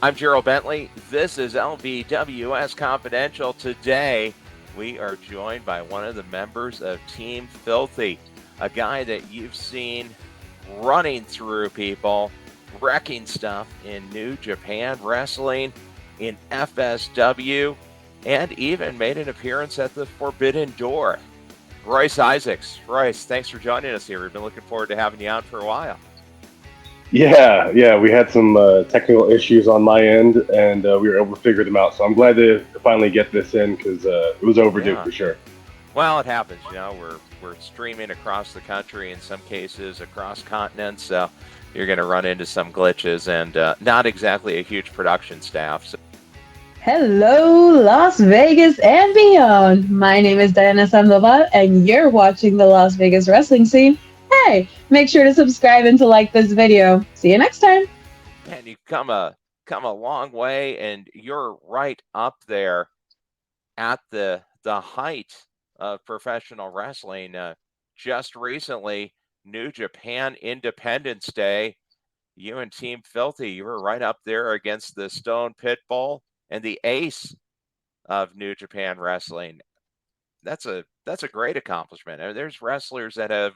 I'm Gerald Bentley. This is LBWS Confidential. Today, we are joined by one of the members of Team Filthy, a guy that you've seen running through people, wrecking stuff in New Japan Wrestling, in FSW, and even made an appearance at the Forbidden Door. Royce Isaacs. Royce, thanks for joining us here. We've been looking forward to having you on for a while. Yeah, we had some technical issues on my end, and we were able to figure them out. So I'm glad to finally get this in because it was overdue Yeah. for sure. Well, it happens. We're streaming across the country, in some cases across continents, so you're going to run into some glitches and not exactly a huge production staff. So, Hello, Las Vegas and beyond. My name is Diana Sandoval, and you're watching the Las Vegas wrestling scene. Hey, make sure to subscribe and to like this video. See you next time. man, you've come a long way, and you're right up there at the height of professional wrestling. Just recently, New Japan Independence Day. You and Team Filthy, you were right up there against the Stone Pitbull and the ace of New Japan Wrestling. That's a great accomplishment. I mean, there's wrestlers that have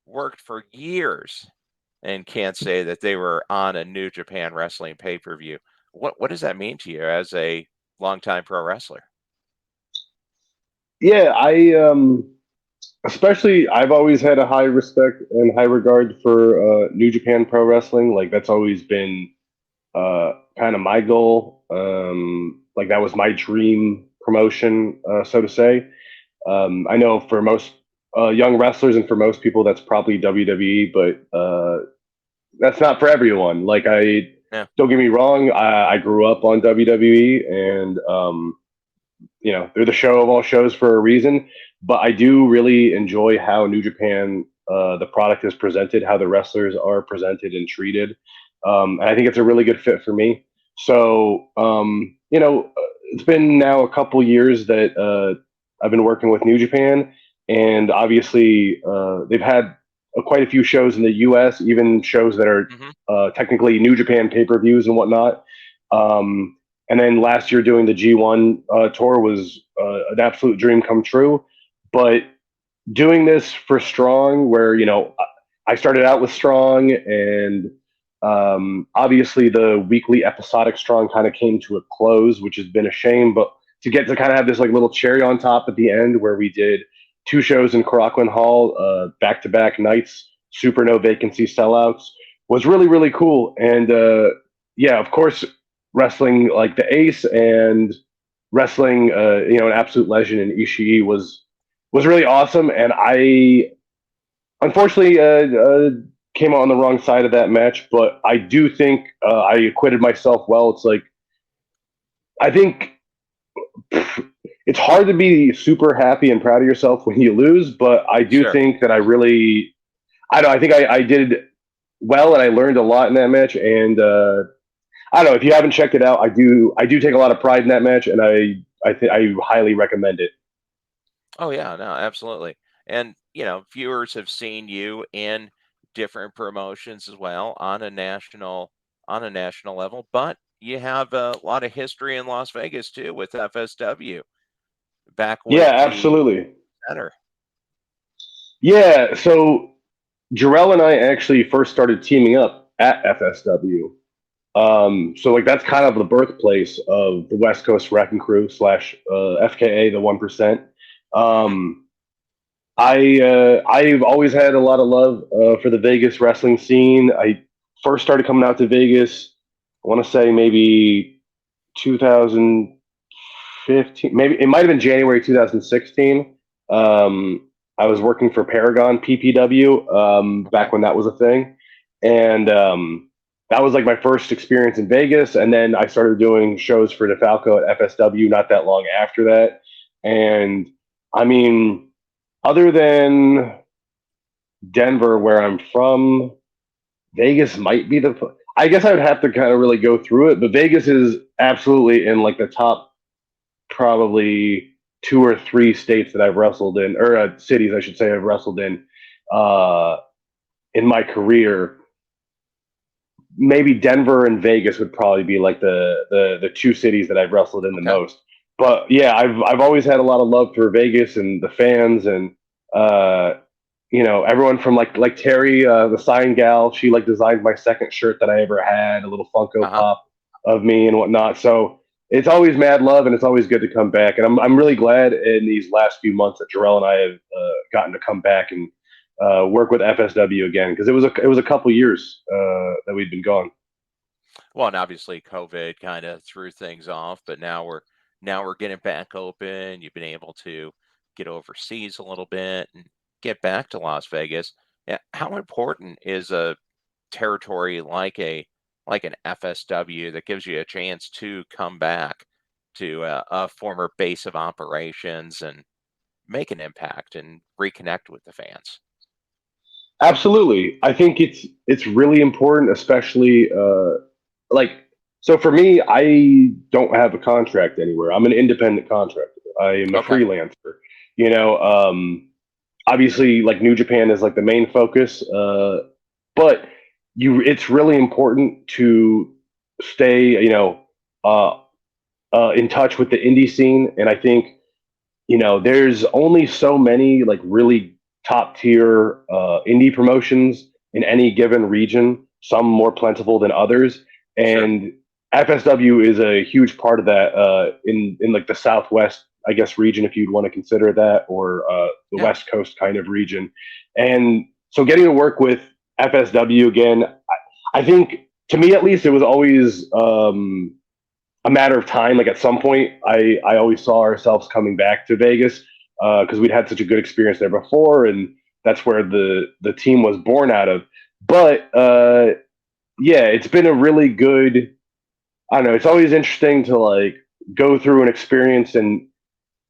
worked for years and can't say that they were on a New Japan Wrestling pay-per-view. What does that mean to you as a longtime pro wrestler? Yeah, especially I've always had a high respect and high regard for New Japan Pro Wrestling. Like that's always been kind of my goal. Like that was my dream promotion, so to say. I know for most young wrestlers and for most people that's probably WWE, but that's not for everyone. Like I Yeah. don't get me wrong, I grew up on WWE, and they're the show of all shows for a reason. But I do really enjoy how New Japan, the product is presented, how the wrestlers are presented and treated, and I think it's a really good fit for me. So it's been now a couple years that I've been working with New Japan, and obviously they've had quite a few shows in the U.S., even shows that are Mm-hmm. technically New Japan pay-per-views and whatnot. And then last year doing the G1 tour was an absolute dream come true. But doing this for Strong, where I started out with Strong, and obviously the weekly episodic Strong kind of came to a close, which has been a shame. But to get to kind of have this like little cherry on top at the end, where we did two shows in Korakuen Hall, back to back nights, super no vacancy sellouts, was really really cool. And yeah, of course, wrestling like the Ace and wrestling an absolute legend in Ishii was really awesome. And I unfortunately came out on the wrong side of that match, but I do think I acquitted myself well. It's like I think it's hard to be super happy and proud of yourself when you lose, but I do Sure. think that I don't know, I think I did well, and I learned a lot in that match. And I don't know, if you haven't checked it out, I do take a lot of pride in that match, and I highly recommend it. Oh yeah, no, absolutely. And viewers have seen you in different promotions as well on a national level, but you have a lot of history in Las Vegas too with FSW back with Yeah, the absolutely. center. Yeah, so Jarrell and I actually first started teaming up at FSW. So like that's kind of the birthplace of the West Coast Wrecking Crew slash FKA, the 1%. Hmm. Um, I've always had a lot of love for the Vegas wrestling scene. I first started coming out to Vegas. I want to say maybe 2015, maybe it might have been January 2016. I was working for Paragon PPW Okay. back when that was a thing, and that was like my first experience in Vegas. And then I started doing shows for DeFalco at FSW not that long after that. And I mean, other than Denver, where I'm from, Vegas might be the. I guess I would have to kind of really go through it, but Vegas is absolutely in like the top probably two or three states that I've wrestled in, or cities I should say I've wrestled uh, in my career. maybe Denver and Vegas would probably be like the two cities that I've wrestled in the Okay. most. But yeah, I've always had a lot of love for Vegas and the fans and uh, everyone from like Terry, the sign gal. She like designed my second shirt that I ever had, a little Funko Uh-huh. Pop of me and whatnot. So it's always mad love, and it's always good to come back. And I'm really glad in these last few months that Jarrell and I have gotten to come back and work with FSW again because it was a couple years that we'd been gone. Well, and obviously COVID kind of threw things off, but now we're getting back open. You've been able to get overseas a little bit and get back to Las Vegas. Yeah, how important is a territory like an FSW that gives you a chance to come back to a former base of operations and make an impact and reconnect with the fans? Absolutely, I think it's really important, especially like so for me. I don't have a contract anywhere. I'm an independent contractor. I am a Okay, freelancer. You know, obviously, like New Japan is like the main focus, but it's really important to stay, uh, in touch with the indie scene. And I think there's only so many like really top tier indie promotions in any given region, some more plentiful than others. sure. And FSW is a huge part of that in like the Southwest, I guess, region, if you'd want to consider that, or the Yeah, West Coast kind of region. And so getting to work with FSW again, I think to me at least, it was always a matter of time. Like at some point, I always saw ourselves coming back to Vegas because we'd had such a good experience there before, and that's where the team was born out of. But yeah, it's been a really good. I don't know. It's always interesting to like go through an experience, and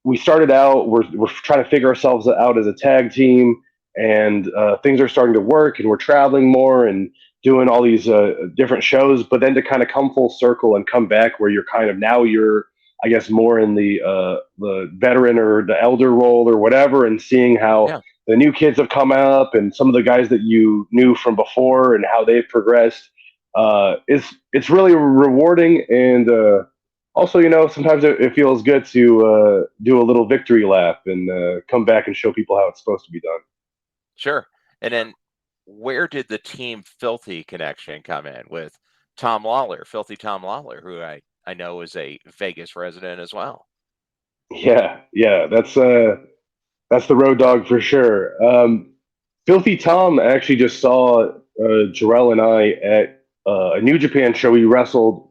we started out. We're trying to figure ourselves out as a tag team, and things are starting to work, and we're traveling more and doing all these different shows. But then to kind of come full circle and come back where you're kind of now you're, I guess, more in the veteran or the elder role or whatever, and seeing how yeah. the new kids have come up and some of the guys that you knew from before and how they've progressed. It's really rewarding and. Also, sometimes it feels good to do a little victory lap and come back and show people how it's supposed to be done. Sure. And then where did the Team Filthy connection come in with Tom Lawler, Filthy Tom Lawler, who I know is a Vegas resident as well? Yeah, yeah, that's the road dog for sure. Filthy Tom actually just saw Jarrell and I at a New Japan show. We wrestled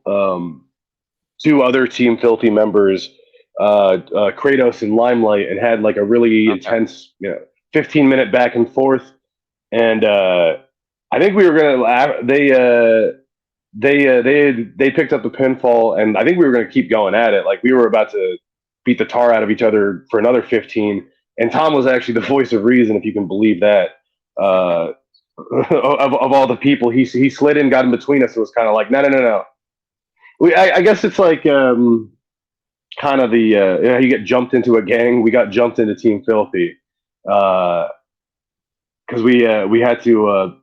two other Team Filthy members, Kratos and Limelight, and had like a really Okay. intense, 15-minute back and forth. And I think we were gonna laugh. They picked up the pinfall, and I think we were gonna keep going at it. Like we were about to beat the tar out of each other for another 15. And Tom was actually the voice of reason, if you can believe that. Of all the people, he slid in, got in between us, and was kind of like, no, no, no, no. I guess it's like kind of the you get jumped into a gang. We got jumped into Team Filthy because we had to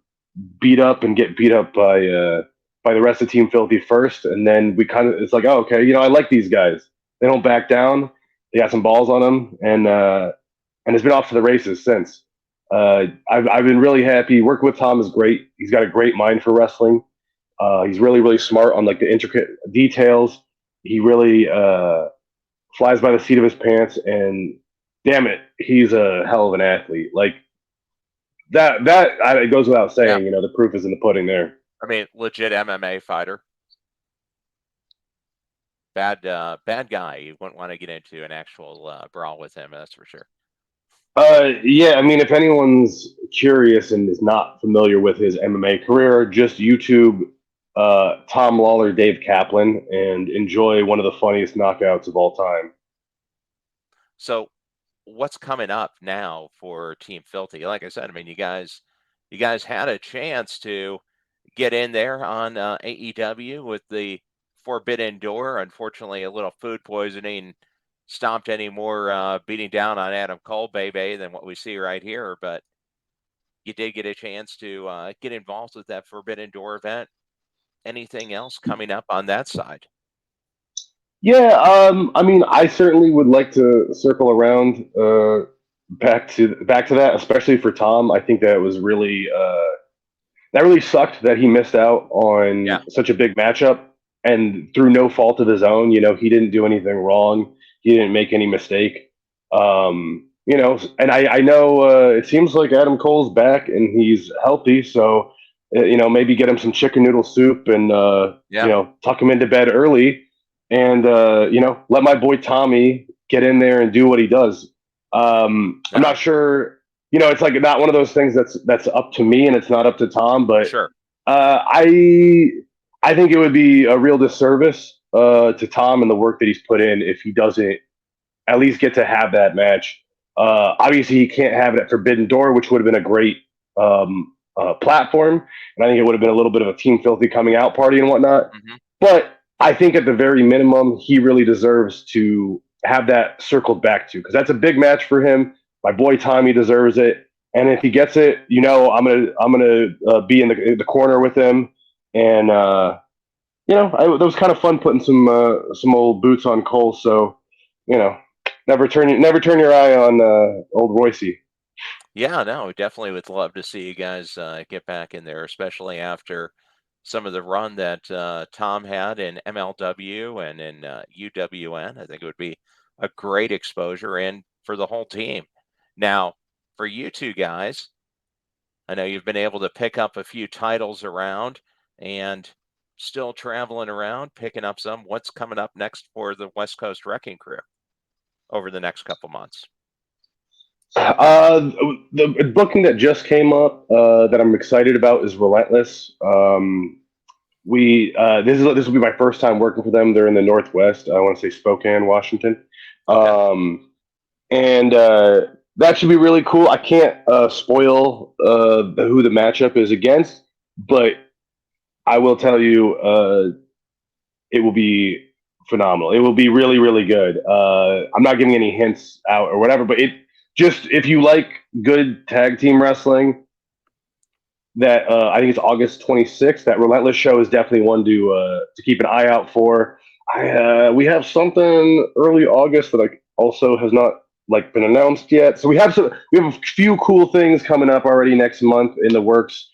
beat up and get beat up by the rest of Team Filthy first, and then we kind of it's like, oh, okay, I like these guys. They don't back down. They got some balls on them, and it's been off to the races since. I've been really happy. Working with Tom is great. He's got a great mind for wrestling. He's really really smart on like the intricate details. He really flies by the seat of his pants, and damn it, he's a hell of an athlete. Like it goes without Yeah. saying. The proof is in the pudding there. I mean, legit MMA fighter. Bad guy. You wouldn't want to get into an actual brawl with him, that's for sure. Yeah, I mean, if anyone's curious and is not familiar with his MMA career, just YouTube Tom Lawler, Dave Kaplan, and enjoy one of the funniest knockouts of all time. So what's coming up now for Team Filthy? Like I said, I mean, you guys had a chance to get in there on AEW with the Forbidden Door. Unfortunately, a little food poisoning stopped any more beating down on Adam Cole, baby, than what we see right here. But you did get a chance to get involved with that Forbidden Door event. anything else coming up on that side? Yeah, I mean, I certainly would like to circle around back to that, especially for Tom. I think that was really that really sucked that he missed out Yeah, on such a big matchup, and through no fault of his own. You know, he didn't do anything wrong. He didn't make any mistake. You know, and I know it seems like Adam Cole's back and he's healthy, so you know, maybe get him some chicken noodle soup and you yeah, know, tuck him into bed early, and you know, let my boy Tommy get in there and do what he does. I'm yeah, not sure, you know, it's like not one of those things that's up to me and it's not up to Tom, but sure. uh, I I think it would be a real disservice to Tom and the work that he's put in if he doesn't at least get to have that match. Obviously, he can't have it at Forbidden Door, which would have been a great platform, and I think it would have been a little bit of a Team Filthy coming out party and whatnot. Hmm. But I think at the very minimum, he really deserves to have that circled back to because that's a big match for him. My boy Tommy deserves it, and if he gets it, you know, I'm gonna be in the corner with him, and you know, that was kind of fun putting some old boots on Cole. So you know, never turn your eye on old Royce. Yeah, no, definitely would love to see you guys get back in there, especially after some of the run that Tom had in MLW and in UWN. I think it would be a great exposure and for the whole team. Now, for you two guys, I know you've been able to pick up a few titles around and still traveling around, picking up some. What's coming up next for the West Coast Wrecking Crew over the next couple months? Uh, the booking that just came up that I'm excited about is Relentless. We this will be my first time working for them. They're in the Northwest. I want to say Spokane, Washington, Okay. um, and that should be really cool. I can't spoil who the matchup is against, but I will tell you it will be phenomenal. It will be really really good. I'm not giving any hints out or whatever, but it just if you like good tag team wrestling that I think it's August 26th. That Relentless show is definitely one to keep an eye out for. We have something early August that like also has not like been announced yet. So we have a few cool things coming up already next month in the works.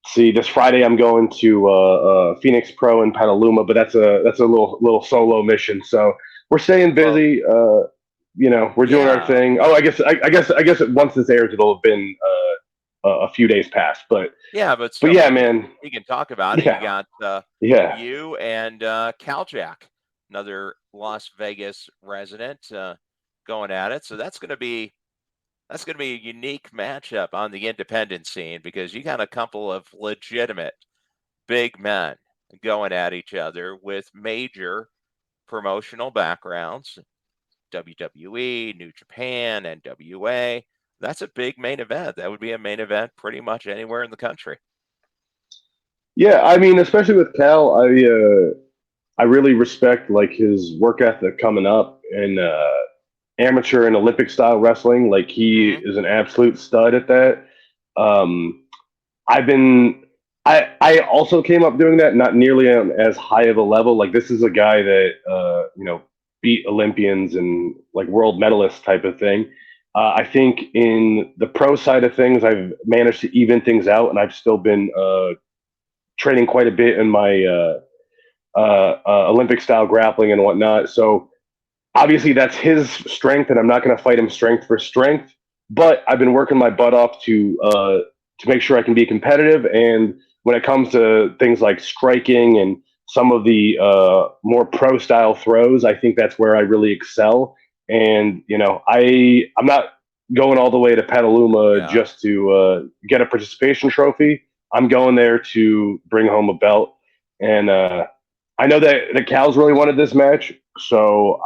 See, this Friday I'm going to Phoenix Pro in Petaluma, but that's a little solo mission. So we're staying Well, busy. You know, we're doing our yeah. thing. Oh, I guess once this airs, it'll have been a few days past. Yeah, but But still, yeah, maybe man. we can talk about it. You Yeah, got yeah, you and Caljack, another Las Vegas resident, going at it. So that's gonna be a unique matchup on the independent scene because you got a couple of legitimate big men going at each other with major promotional backgrounds. WWE, New Japan, NWA. That's a big main event. That would be a main event pretty much anywhere in the country. yeah. I mean, especially with Cal, I really respect like his work ethic coming up and amateur and Olympic style wrestling. Like he Hmm. is an absolute stud at that. Um, I've been. I also came up doing that, not nearly on as high of a level. Like this is a guy that you know beat Olympians and like world medalists type of thing. I think in the pro side of things, I've managed to even things out, and I've still been training quite a bit in my Olympic style grappling and whatnot. So obviously that's his strength, and I'm not going to fight him strength for strength. But I've been working my butt off to make sure I can be competitive. And when it comes to things like striking and some of the more pro style throws, I think that's where I really excel. And you know, I'm not going all the way to Petaluma Yeah. just to get a participation trophy. I'm going there to bring home a belt. And I know that the Cows really wanted this match, so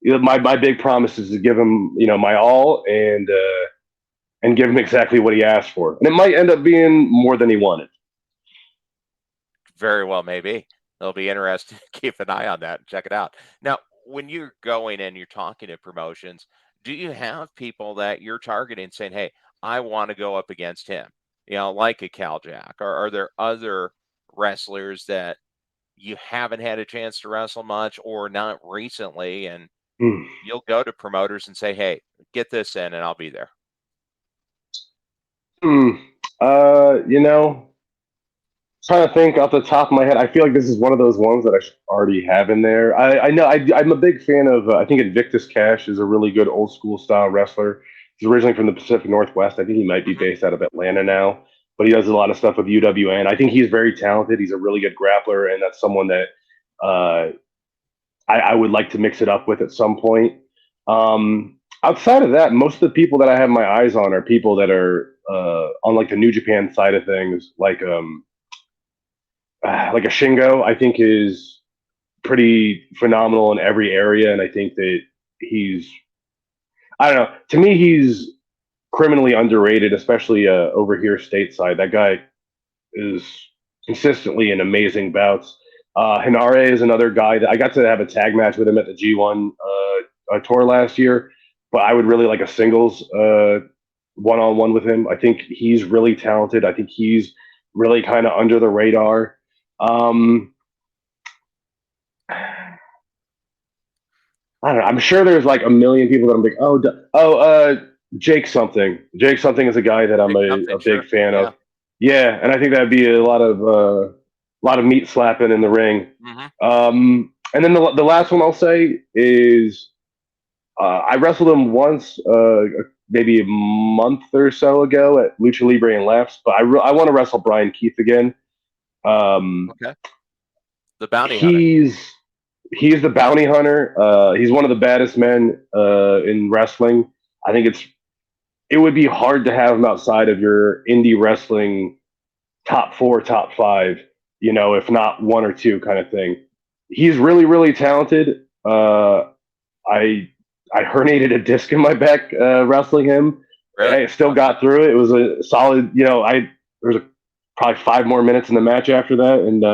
you know, my big promise is to give him, you know, my all and give him exactly what he asked for, and it might end up being more than he wanted. Very well, maybe. It'll be interesting to keep an eye on that and check it out. Now, when you're going and you're talking to promotions, do you have people that you're targeting saying, hey, I want to go up against him? like a Cal Jack? Or are there other wrestlers that you haven't had a chance to wrestle much or not recently, and Hmm. you'll go to promoters and say, "Hey, get this in, and I'll be there." Hmm. You know, trying to think off the top of my head, I feel like this is one of those ones that I should already have in there. I know I'm a big fan of. I think Invictus Cash is a really good old school style wrestler. He's originally from the Pacific Northwest. I think he might be Hmm. based out of Atlanta now, but he does a lot of stuff with UWN. I think he's very talented. He's a really good grappler, and that's someone that uh, I would like to mix it up with at some point. Outside of that, most of the people that I have my eyes on are people that are on like the New Japan side of things, like a Shingo. I think is pretty phenomenal in every area, and I think that he's I don't know. To me, he's criminally underrated, especially over here stateside. That guy is consistently in amazing bouts. Hinare is another guy that I got to have a tag match with him at the G1 tour last year, but I would really like a singles one-on-one with him. I think he's really talented. I think he's really kind of under the radar. Um, I don't know. I'm sure there's like a million people that I'm like, Jake something. Jake something is a guy that I'm Big a something, big sure. fan Yeah. of. Yeah, and I think that'd be a lot of meat slapping in the ring. Hmm. And then the last one I'll say is I wrestled him once, maybe a month or so ago at Lucha Libre and Laughs, but I want to wrestle Brian Keith again. Um, Okay. The bounty hunter. he's he's the bounty hunter. He's one of the baddest men in wrestling. I think it would be hard to have him outside of your indie wrestling top four, top five, if not one or two kind of thing. He's really, really talented. I I herniated a disc in my back wrestling him. Really? I still got through it. It was a solid. There was probably 5 more minutes in the match after that, and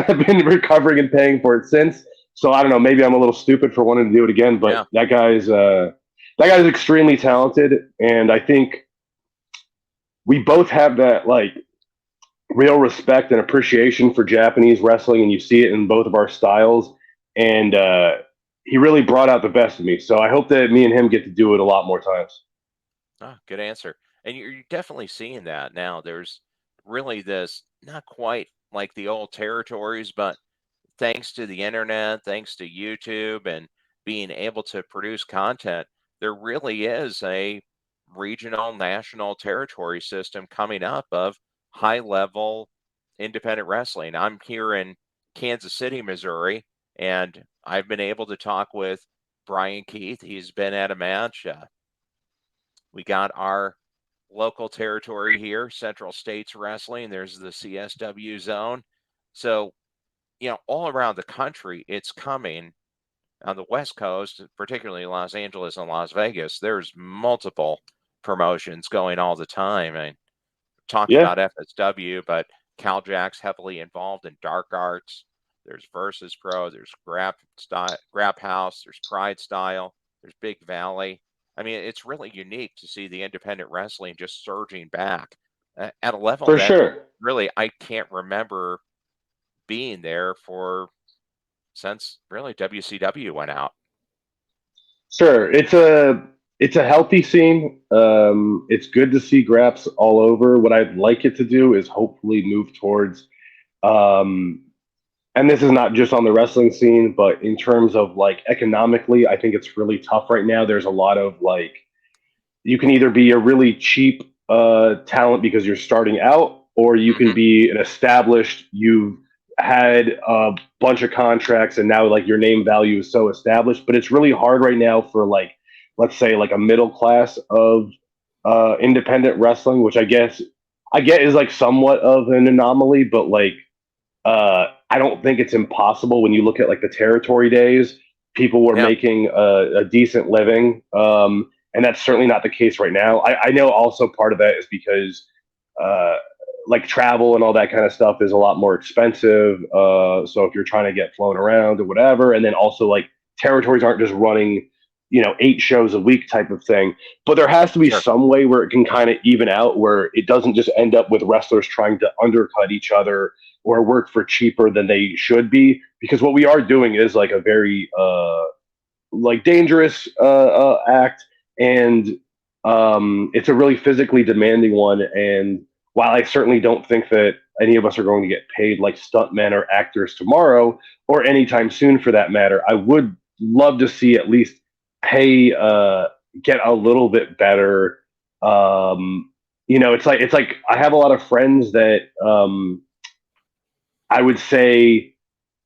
I've been recovering and paying for it since. So I don't know. Maybe I'm a little stupid for wanting to do it again, Yeah. but that guy's extremely talented, and I think we both have that like real respect and appreciation for Japanese wrestling, and you see it in both of our styles. And he really brought out the best of me. So I hope that me and him get to do it a lot more times. Oh, good answer. And you're definitely seeing that now. There's really this, not quite like the old territories, but thanks to the internet, thanks to YouTube and being able to produce content, there really is a regional, national territory system coming up of high level independent wrestling. I'm here in Kansas City, Missouri, and I've been able to talk with Brian Keith. He's been at a match. We got our local territory here, Central States Wrestling. There's the CSW zone. So, all around the country, it's coming on the West Coast, particularly Los Angeles and Las Vegas. There's multiple promotions going all the time. I talked Yeah, about FSW, but Caljack's heavily involved in dark arts. There's Versus Pro, there's Grab House, there's Pride Style, there's Big Valley. I mean, it's really unique to see the independent wrestling just surging back at a level for that sure. really I can't remember being there for since really WCW went out. Sure. It's a healthy scene. It's good to see Graps all over. What I'd like it to do is hopefully move towards um, and this is not just on the wrestling scene, but in terms of like economically, I think it's really tough right now. There's a lot of like you can either be a really cheap talent because you're starting out, or you can Hmm. be an established. You've had a bunch of contracts, and now like your name value is so established. But it's really hard right now for like, let's say, like a middle class of independent wrestling, which I get is like somewhat of an anomaly, but like I don't think it's impossible when you look at like the territory days. People were Yeah. making a decent living, and that's certainly not the case right now. I know also part of that is because uh, like travel and all that kind of stuff is a lot more expensive. So if you're trying to get flown around or whatever, and then also like territories aren't just running 8 shows a week type of thing. But there has to be Sure. some way where it can kind of even out, where it doesn't just end up with wrestlers trying to undercut each other or work for cheaper than they should be. Because what we are doing is like a very like dangerous act, and it's a really physically demanding one. And while I certainly don't think that any of us are going to get paid like stuntmen or actors tomorrow or anytime soon for that matter, I would love to see at least pay get a little bit better. It's like I have a lot of friends that I would say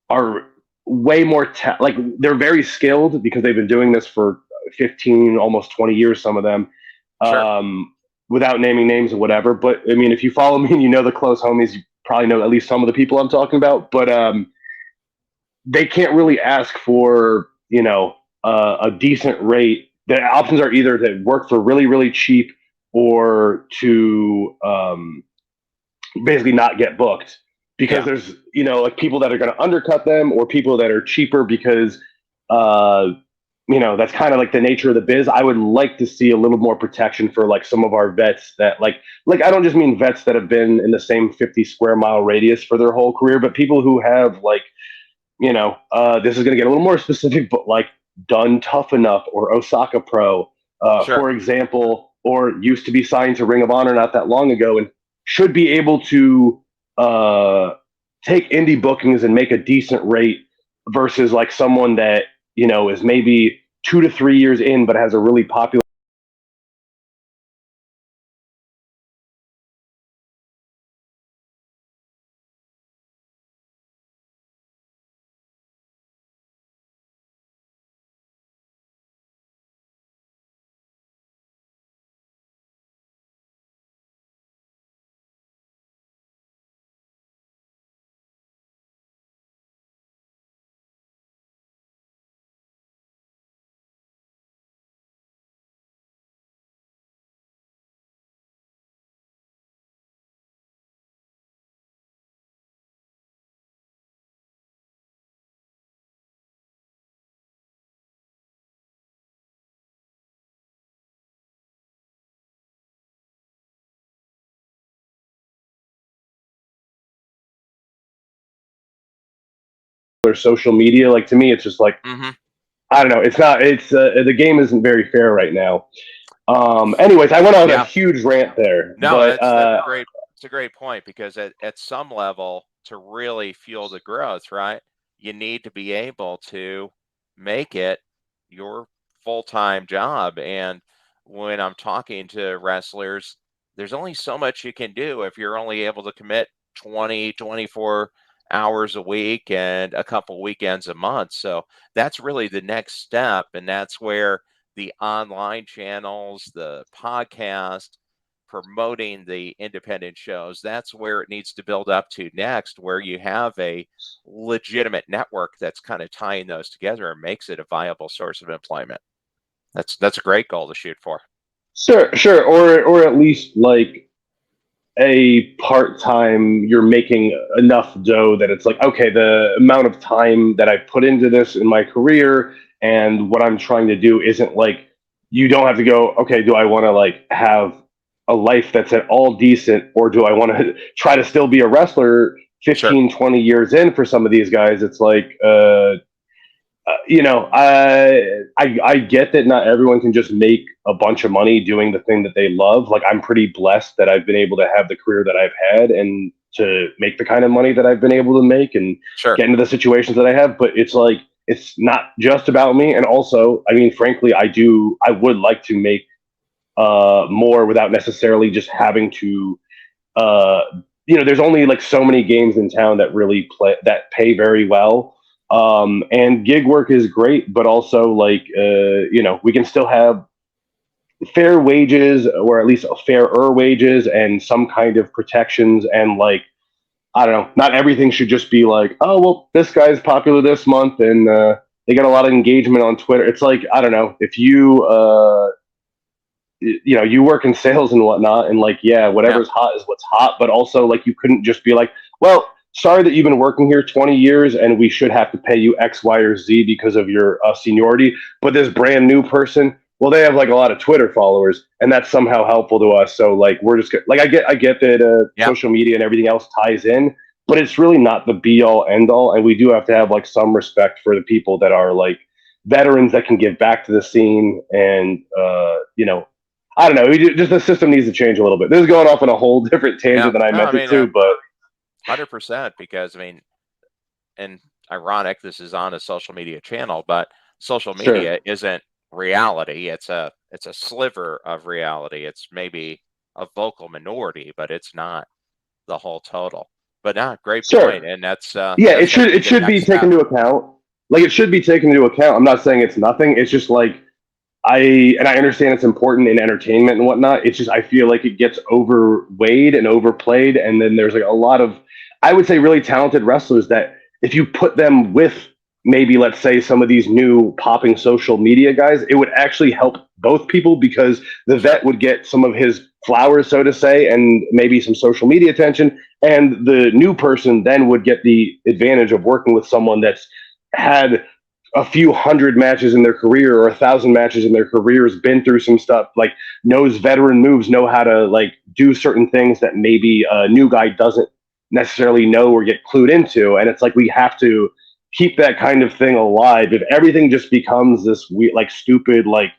are way more like they're very skilled because they've been doing this for 15 almost 20 years, some of them, Sure. without naming names or whatever. But I mean, if you follow me and you know the close homies, you probably know at least some of the people I'm talking about. But they can't really ask for a decent rate. The options are either to work for really really cheap or to basically not get booked, because Yeah. there's like people that are going to undercut them or people that are cheaper because uh that's kind of like the nature of the biz. I would like to see a little more protection for like some of our vets that like I don't just mean vets that have been in the same 50 square mile radius for their whole career, but people who have like this is going to get a little more specific, but like done Tough Enough or Osaka Pro, Sure. for example, or used to be signed to Ring of Honor not that long ago, and should be able to uh, take indie bookings and make a decent rate versus like someone that is maybe 2 to 3 years in but has a really popular social media. Like to me, it's just like Hmm. I don't know. It's not. It's the game isn't very fair right now. Anyways, I went on a Yeah. huge rant there, No, but that's a great it's a great point because at some level to really fuel the growth, right? You need to be able to make it your full-time job. And when I'm talking to wrestlers, there's only so much you can do if you're only able to commit 20, 24 hours a week and a couple weekends a month. So that's really the next step. And that's where the online channels, the podcast, promoting the independent shows, that's where it needs to build up to next, where you have a legitimate network that's kind of tying those together and makes it a viable source of employment. That's a great goal to shoot for. sure, or at least like a part time, you're making enough dough that it's like, okay, the amount of time that I put into this in my career and what I'm trying to do isn't like, you don't have to go, okay, do I want to like have a life that's at all decent, or do I want to try to still be a wrestler Sure. 15, 20 years in for some of these guys? It's like, I get that not everyone can just make a bunch of money doing the thing that they love. Like I'm pretty blessed that I've been able to have the career that I've had and to make the kind of money that I've been able to make and Sure. get into the situations that I have. But it's like it's not just about me. And also, I mean, frankly, I would like to make more without necessarily just having to uh, there's only like so many games in town that really pay very well. And gig work is great, but also like, we can still have fair wages, or at least fairer wages and some kind of protections. And like, I don't know, not everything should just be like, oh, well, this guy's popular this month and, they got a lot of engagement on Twitter. It's like, I don't know, if you work in sales and whatnot, and like, yeah, Yeah. whatever's hot is what's hot, but also like you couldn't just be like, well, sorry that you've been working here 20 years and we should have to pay you X, Y, or Z because of your seniority. But this brand new person, well, they have like a lot of Twitter followers, and that's somehow helpful to us. So like we're just like I get that Yeah, social media and everything else ties in, but it's really not the be all end all. And we do have to have like some respect for the people that are like veterans that can give back to the scene. And I don't know, just the system needs to change a little bit. This is going off on a whole different yeah. tangent than I No, I meant it mean, to, but 100%, because I mean, and ironic, this is on a social media channel, but social sure. media isn't reality. It's a sliver of reality. It's maybe a vocal minority, but it's not the whole total. But no, great Sure. point, and Yeah, that's got to be it the should be next taken step. into account. Like it should be taken into account. I'm not saying it's nothing. It's just like I understand it's important in entertainment and whatnot. It's just I feel like it gets overweighed and overplayed, and then there's like a lot of I would say really talented wrestlers that if you put them with maybe let's say some of these new popping social media guys, it would actually help both people because the Sure. vet would get some of his flowers, so to say, and maybe some social media attention, and the new person then would get the advantage of working with someone that's had a few hundred matches in their career or 1,000 matches in their career, has been through some stuff, like knows veteran moves, know how to like do certain things that maybe a new guy doesn't necessarily know or get clued into. And it's like we have to keep that kind of thing alive. If everything just becomes this weird, like stupid, like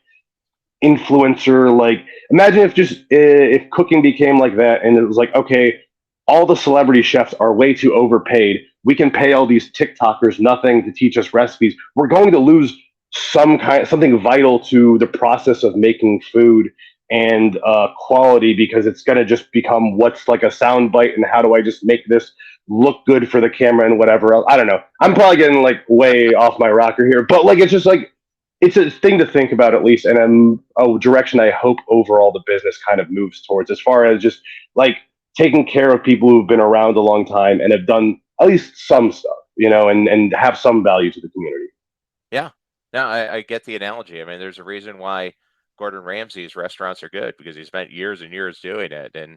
influencer, like imagine if just if cooking became like that, and it was like, okay, all the celebrity chefs are way too overpaid. We can pay all these TikTokers nothing to teach us recipes. We're going to lose something vital to the process of making food and quality because it's going to just become what's like a sound bite and how do I just make this look good for the camera and whatever else. I don't know. I'm probably getting like way off my rocker here, but like it's just like it's a thing to think about at least, and a direction I hope overall the business kind of moves towards as far as just like taking care of people who've been around a long time and have done at least some stuff, and have some value to the community. Yeah. No, I get the analogy. I mean, there's a reason why Gordon Ramsay's restaurants are good because he spent years and years doing it, and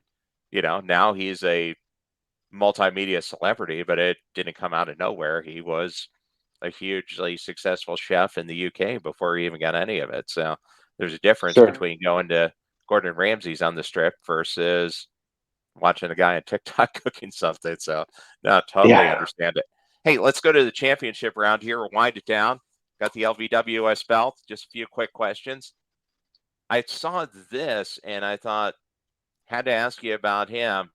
now he's a multimedia celebrity, but it didn't come out of nowhere. He was a hugely successful chef in the UK before he even got any of it. So there's a difference Sure. between going to Gordon Ramsay's on the strip versus watching a guy on TikTok cooking something. So no, totally Yeah. understand it. Hey, let's go to the championship round here. We'll wind it down. Got the LVWS belt. Just a few quick questions. I saw this and I thought, had to ask you about him.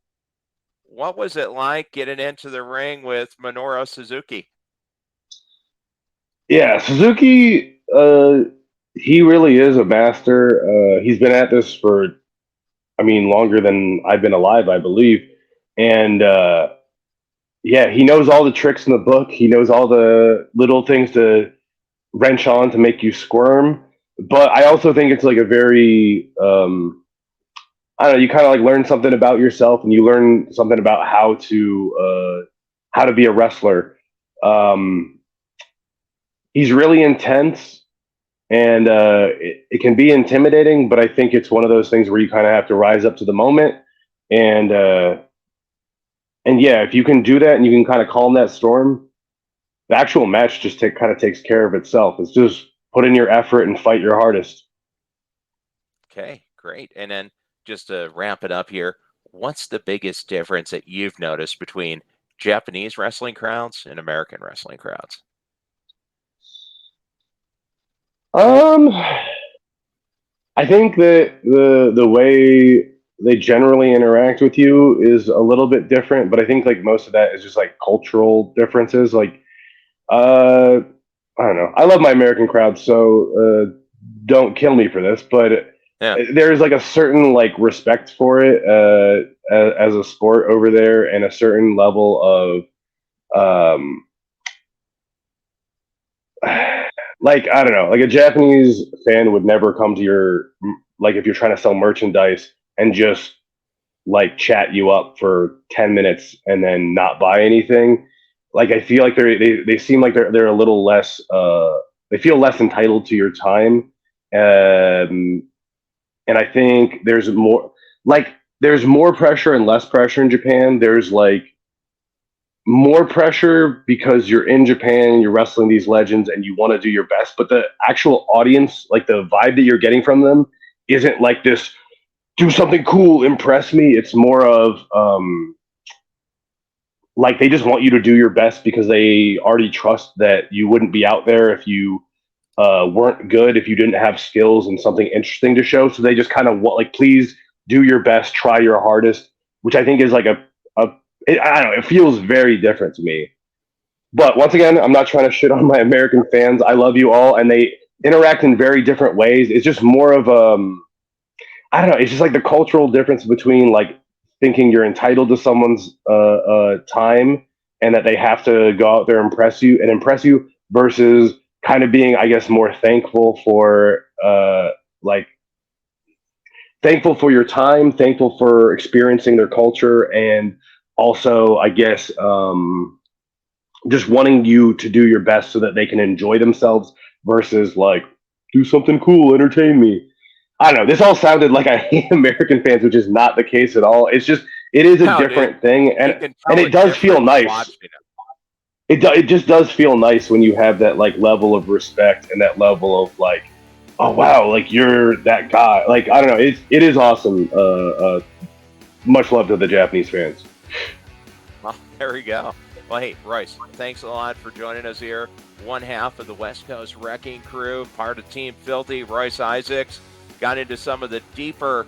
What was it like getting into the ring with Minoru Suzuki? Yeah. Suzuki, he really is a master. He's been at this for, I mean, longer than I've been alive, I believe. And, yeah, he knows all the tricks in the book. He knows all the little things to wrench on to make you squirm. But I also think it's like a very I don't know. You kind of like learn something about yourself, and you learn something about how to be a wrestler. Um, he's really intense, and it can be intimidating. But I think it's one of those things where you kind of have to rise up to the moment, and uh, and yeah, if you can do that and you can kind of calm that storm, the actual match just kind of takes care of itself. It's just put in your effort and fight your hardest. Okay, great. And then just to wrap it up here, what's the biggest difference that you've noticed between Japanese wrestling crowds and American wrestling crowds? Um, I think that the way they generally interact with you is a little bit different, but I think like most of that is just like cultural differences. Like, uh, I don't know. I love my American crowd, so don't kill me for this, but Yeah. there's like a certain like respect for it as a sport over there, and a certain level of like I don't know, like a Japanese fan would never come to your like if you're trying to sell merchandise and just like chat you up for 10 minutes and then not buy anything. Like I feel like they seem like they're a little less they feel less entitled to your time. And I think there's more pressure and less pressure in Japan. There's like more pressure because you're in Japan and you're wrestling these legends and you want to do your best, but the actual audience, like the vibe that you're getting from them, isn't like this do something cool, impress me. It's more of like they just want you to do your best because they already trust that you wouldn't be out there if you weren't good, if you didn't have skills and something interesting to show. So they just kind of want, like, please do your best, try your hardest, which I think is like I don't know, it feels very different to me. But once again, I'm not trying to shit on my American fans. I love you all, and they interact in very different ways. It's just more of I don't know. It's just like the cultural difference between like thinking you're entitled to someone's time and that they have to go out there and impress you versus kind of being, I guess, more thankful for like thankful for your time, thankful for experiencing their culture, and also, I guess, just wanting you to do your best so that they can enjoy themselves versus like do something cool, entertain me. I don't know. This all sounded like I hate American fans, which is not the case at all. It's just it is a No, dude, different thing, you and can and tell it a does feel difference nice. watching it. It just does feel nice when you have that like level of respect and that level of like, oh wow, like you're that guy. Like I don't know. It is awesome. Much love to the Japanese fans. Well, there we go. Well, hey, Royce, thanks a lot for joining us here. One half of the West Coast Wrecking Crew, part of Team Filthy, Royce Isaacs. Got into some of the deeper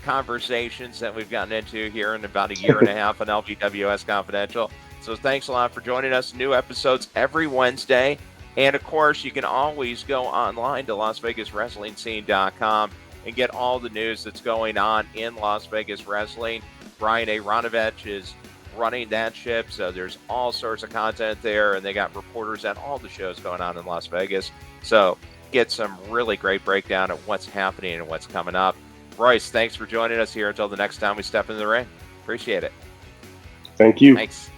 conversations that we've gotten into here in about a year and a half on LGWS Confidential. So thanks a lot for joining us. New episodes every Wednesday. And, of course, you can always go online to LasVegasWrestlingScene.com and get all the news that's going on in Las Vegas wrestling. Brian Aronovich is running that ship, so there's all sorts of content there, and they got reporters at all the shows going on in Las Vegas. So get some really great breakdown of what's happening and what's coming up. Royce, thanks for joining us here until the next time we step into the ring. Appreciate it. Thank you. Thanks.